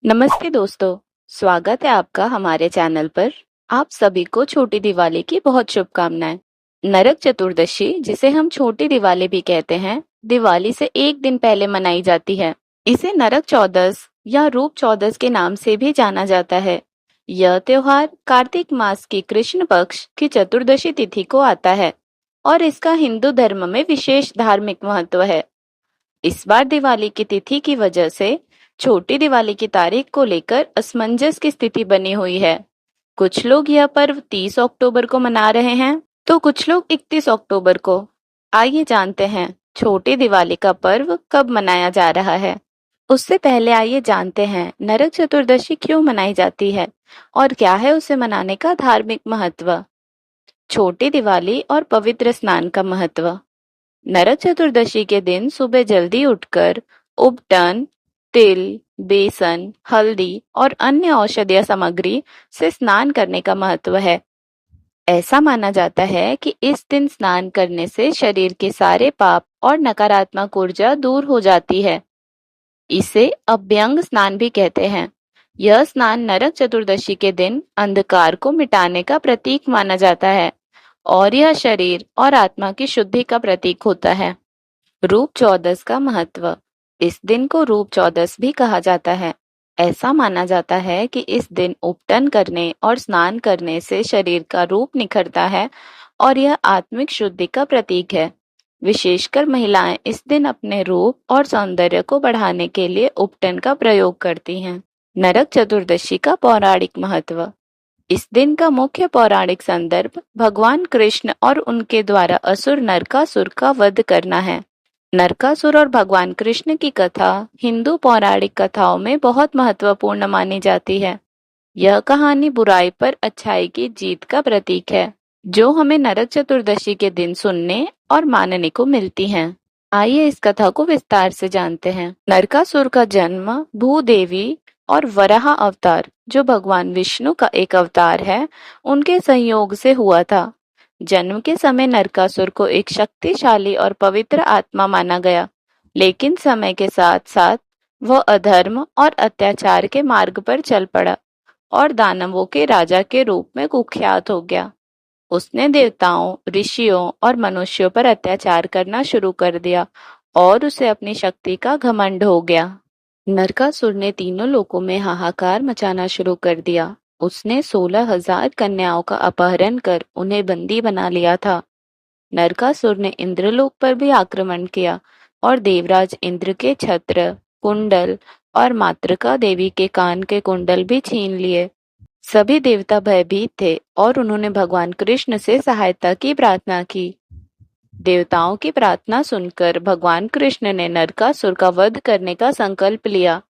नमस्ते दोस्तों, स्वागत है आपका हमारे चैनल पर। आप सभी को छोटी दिवाली की बहुत शुभकामनाएं। नरक चतुर्दशी, जिसे हम छोटी दिवाली भी कहते हैं, दिवाली से एक दिन पहले मनाई जाती है। इसे नरक चौदस या रूप चौदस के नाम से भी जाना जाता है। यह त्योहार कार्तिक मास की कृष्ण पक्ष की चतुर्दशी तिथि को आता है और इसका हिंदू धर्म में विशेष धार्मिक महत्व है। इस बार दिवाली की तिथि की वजह से छोटी दिवाली की तारीख को लेकर असमंजस की स्थिति बनी हुई है। कुछ लोग यह पर्व 30 अक्टूबर को मना रहे हैं, तो कुछ लोग 31 अक्टूबर को। आइए जानते हैं छोटी दिवाली का पर्व कब मनाया जा रहा है। उससे पहले आइए जानते हैं नरक चतुर्दशी क्यों मनाई जाती है और क्या है उसे मनाने का धार्मिक महत्व। छोटी दिवाली और पवित्र स्नान का महत्व। नरक चतुर्दशी के दिन सुबह जल्दी उठकर उपटन, तिल, बेसन, हल्दी और अन्य औषधीय सामग्री से स्नान करने का महत्व है। ऐसा माना जाता है कि इस दिन स्नान करने से शरीर के सारे पाप और नकारात्मक ऊर्जा दूर हो जाती है। इसे अभ्यंग स्नान भी कहते हैं। यह स्नान नरक चतुर्दशी के दिन अंधकार को मिटाने का प्रतीक माना जाता है और यह शरीर और आत्मा की शुद्धि का प्रतीक होता है। रूप चौदस का महत्व। इस दिन को रूप चौदस भी कहा जाता है। ऐसा माना जाता है कि इस दिन उपटन करने और स्नान करने से शरीर का रूप निखरता है और यह आत्मिक शुद्धि का प्रतीक है। विशेषकर महिलाएं इस दिन अपने रूप और सौंदर्य को बढ़ाने के लिए उपटन का प्रयोग करती हैं। नरक चतुर्दशी का पौराणिक महत्व। इस दिन का मुख्य पौराणिक संदर्भ भगवान कृष्ण और उनके द्वारा असुर नरकासुर का वध करना है। नरकासुर और भगवान कृष्ण की कथा हिंदू पौराणिक कथाओं में बहुत महत्वपूर्ण मानी जाती है। यह कहानी बुराई पर अच्छाई की जीत का प्रतीक है, जो हमें नरक चतुर्दशी के दिन सुनने और मानने को मिलती है। आइए इस कथा को विस्तार से जानते हैं। नरकासुर का जन्म भूदेवी और वराह अवतार, जो भगवान विष्णु का एक अवतार है, उनके संयोग से हुआ था। जन्म के समय नरकासुर को एक शक्तिशाली और पवित्र आत्मा माना गया, लेकिन समय के साथ साथ वह अधर्म और अत्याचार के मार्ग पर चल पड़ा और दानवों के राजा के रूप में कुख्यात हो गया। उसने देवताओं, ऋषियों और मनुष्यों पर अत्याचार करना शुरू कर दिया और उसे अपनी शक्ति का घमंड हो गया। नरकासुर ने तीनों लोकों में हाहाकार मचाना शुरू कर दिया। उसने 16,000 कन्याओं का अपहरण कर उन्हें बंदी बना लिया था। नरकासुर ने इंद्रलोक पर भी आक्रमण किया और देवराज इंद्र के छत्र, कुंडल और मातृका देवी के कान के कुंडल भी छीन लिए। सभी देवता भयभीत थे और उन्होंने भगवान कृष्ण से सहायता की प्रार्थना की। देवताओं की प्रार्थना सुनकर भगवान कृष्ण ने नरकासुर का वध करने का संकल्प लिया।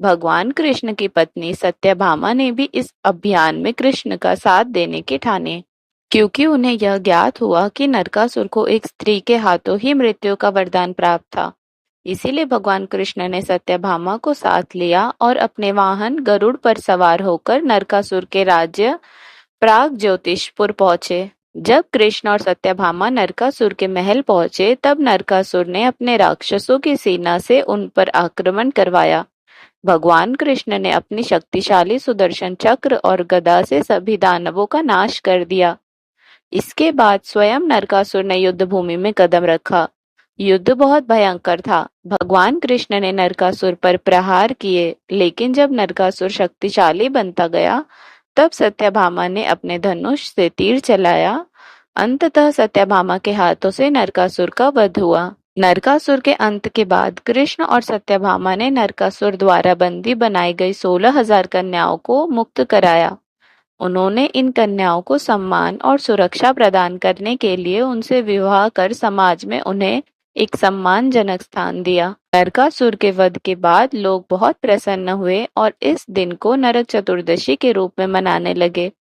भगवान कृष्ण की पत्नी सत्यभामा ने भी इस अभियान में कृष्ण का साथ देने के ठाने, क्योंकि उन्हें यह ज्ञात हुआ कि नरकासुर को एक स्त्री के हाथों ही मृत्यु का वरदान प्राप्त था। इसीलिए भगवान कृष्ण ने सत्यभामा को साथ लिया और अपने वाहन गरुड़ पर सवार होकर नरकासुर के राज्य प्राग ज्योतिषपुर पहुंचे। जब कृष्ण और सत्यभामा नरकासुर के महल पहुंचे, तब नरकासुर ने अपने राक्षसों की सेना से उन पर आक्रमण करवाया। भगवान कृष्ण ने अपनी शक्तिशाली सुदर्शन चक्र और गदा से सभी दानवों का नाश कर दिया। इसके बाद स्वयं नरकासुर ने युद्ध भूमि में कदम रखा। युद्ध बहुत भयंकर था। भगवान कृष्ण ने नरकासुर पर प्रहार किए, लेकिन जब नरकासुर शक्तिशाली बनता गया, तब सत्यभामा ने अपने धनुष से तीर चलाया। अंततः सत्यभामा के हाथों से नरकासुर का वध हुआ। नरकासुर के अंत के बाद कृष्ण और सत्यभामा ने नरकासुर द्वारा बंदी बनाई गई 16,000 कन्याओं को मुक्त कराया। उन्होंने इन कन्याओं को सम्मान और सुरक्षा प्रदान करने के लिए उनसे विवाह कर समाज में उन्हें एक सम्मानजनक स्थान दिया। नरकासुर के वध के बाद लोग बहुत प्रसन्न हुए और इस दिन को नरक चतुर्दशी के रूप में मनाने लगे।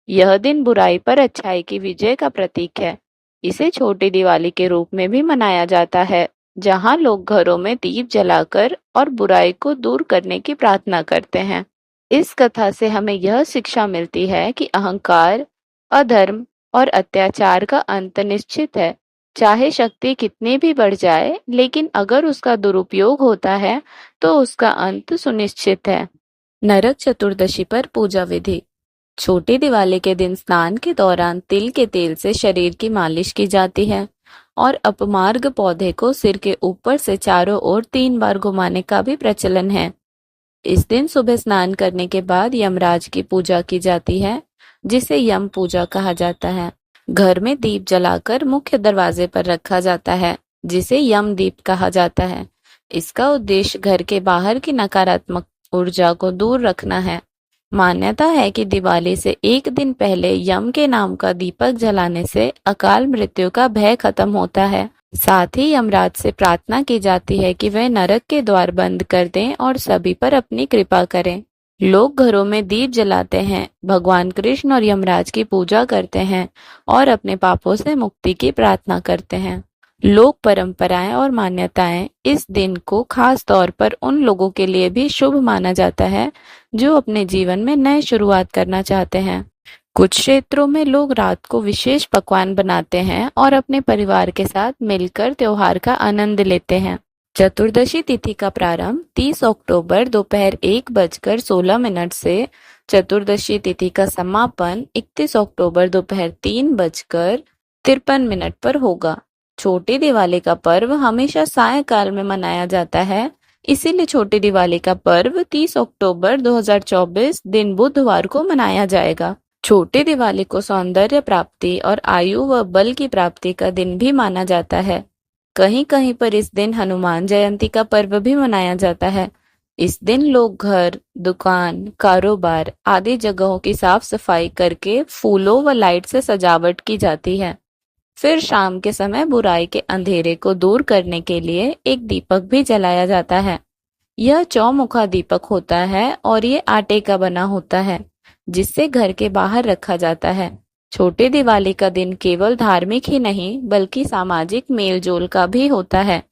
यह दिन बुराई पर अच्छाई की विजय का प्रतीक है। इसे छोटी दिवाली के रूप में भी मनाया जाता है, जहां लोग घरों में दीप जलाकर और बुराई को दूर करने की प्रार्थना करते हैं। इस कथा से हमें यह शिक्षा मिलती है कि अहंकार, अधर्म और अत्याचार का अंत निश्चित है। चाहे शक्ति कितनी भी बढ़ जाए, लेकिन अगर उसका दुरुपयोग होता है तो उसका अंत सुनिश्चित है। नरक चतुर्दशी पर पूजा विधि। छोटी दिवाली के दिन स्नान के दौरान तिल के तेल से शरीर की मालिश की जाती है और अपमार्ग पौधे को सिर के ऊपर से चारों ओर 3 बार घुमाने का भी प्रचलन है। इस दिन सुबह स्नान करने के बाद यमराज की पूजा की जाती है, जिसे यम पूजा कहा जाता है। घर में दीप जलाकर मुख्य दरवाजे पर रखा जाता है, जिसे यम दीप कहा जाता है। इसका उद्देश्य घर के बाहर की नकारात्मक ऊर्जा को दूर रखना है। मान्यता है कि दिवाली से एक दिन पहले यम के नाम का दीपक जलाने से अकाल मृत्यु का भय खत्म होता है। साथ ही यमराज से प्रार्थना की जाती है कि वह नरक के द्वार बंद कर दें और सभी पर अपनी कृपा करें। लोग घरों में दीप जलाते हैं, भगवान कृष्ण और यमराज की पूजा करते हैं और अपने पापों से मुक्ति की प्रार्थना करते हैं। लोक परंपराएं और मान्यताएं इस दिन को खास तौर पर उन लोगों के लिए भी शुभ माना जाता है जो अपने जीवन में नए शुरुआत करना चाहते हैं। कुछ क्षेत्रों में लोग रात को विशेष पकवान बनाते हैं और अपने परिवार के साथ मिलकर त्योहार का आनंद लेते हैं। चतुर्दशी तिथि का प्रारंभ 30 अक्टूबर दोपहर 1:16 से, चतुर्दशी तिथि का समापन 31 अक्टूबर दोपहर 3:53 पर होगा। छोटी दिवाली का पर्व हमेशा सायंकाल में मनाया जाता है, इसीलिए छोटी दिवाली का पर्व 30 अक्टूबर 2024 दिन बुधवार को मनाया जाएगा। छोटी दिवाली को सौंदर्य प्राप्ति और आयु व बल की प्राप्ति का दिन भी माना जाता है। कहीं कहीं पर इस दिन हनुमान जयंती का पर्व भी मनाया जाता है। इस दिन लोग घर, दुकान, कारोबार आदि जगहों की साफ सफाई करके फूलों व लाइट से सजावट की जाती है। फिर शाम के समय बुराई के अंधेरे को दूर करने के लिए एक दीपक भी जलाया जाता है। यह चौमुखा दीपक होता है और ये आटे का बना होता है, जिससे घर के बाहर रखा जाता है। छोटी दिवाली का दिन केवल धार्मिक ही नहीं बल्कि सामाजिक मेलजोल का भी होता है।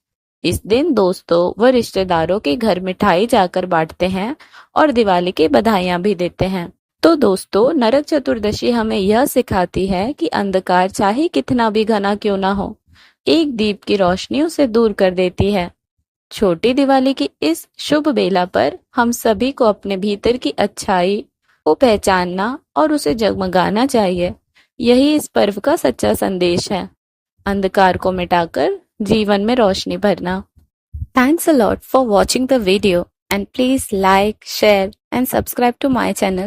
इस दिन दोस्तों व रिश्तेदारों के घर मिठाई जाकर बांटते हैं और दिवाली की बधाइयां भी देते हैं। तो दोस्तों, नरक चतुर्दशी हमें यह सिखाती है कि अंधकार चाहे कितना भी घना क्यों ना हो, एक दीप की रोशनी उसे दूर कर देती है। छोटी दिवाली की इस शुभ बेला पर हम सभी को अपने भीतर की अच्छाई को पहचानना और उसे जगमगाना चाहिए। यही इस पर्व का सच्चा संदेश है, अंधकार को मिटाकर जीवन में रोशनी भरना। Thanks a lot for watching the video and please like, share and subscribe to my channel.